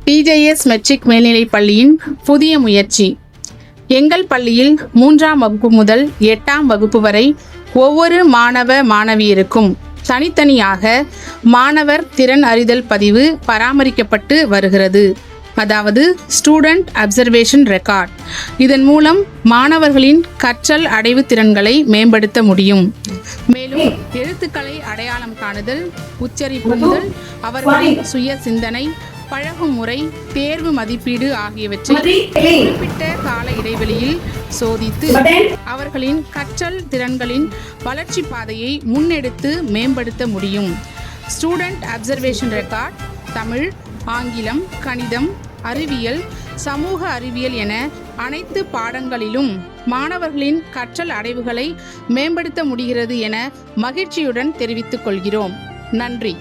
TJS matric மேல்நிலைப் பள்ளியின் புதிய முயற்சி. எங்கள் பள்ளியில் 3ஆம் வகுப்பு முதல் 8ஆம் வகுப்பு வரை ஒவ்வொரு மாணவியருக்கும் தனித்தனியாக மாணவர் திறன் அறிதல் பதிவு பராமரிக்கப்பட்டு வருகிறது. அதாவது ஸ்டூடெண்ட் அப்சர்வேஷன் ரெக்கார்ட். இதன் மூலம் மாணவர்களின் கற்றல் அடைவு திறன்களை மேம்படுத்த முடியும். மேலும் எழுத்துக்களை அடையாளம் காணுதல், உச்சரிப்பு முதல் அவர்களின் சுய சிந்தனை, பழகும் முறை, தேர்வு மதிப்பீடு ஆகியவற்றை குறிப்பிட்ட கால இடைவெளியில் சோதித்து அவர்களின் கற்றல் திறன்களின் வளர்ச்சி பாதையை முன்னெடுத்து மேம்படுத்த முடியும். ஸ்டூடெண்ட் அப்சர்வேஷன் ரெக்கார்ட் தமிழ், ஆங்கிலம், கணிதம், அறிவியல், சமூக அறிவியல் என அனைத்து பாடங்களிலும் மாணவர்களின் கற்றல் அடைவுகளை மேம்படுத்த முடிகிறது என மகிழ்ச்சியுடன் தெரிவித்துக் கொள்கிறோம். நன்றி.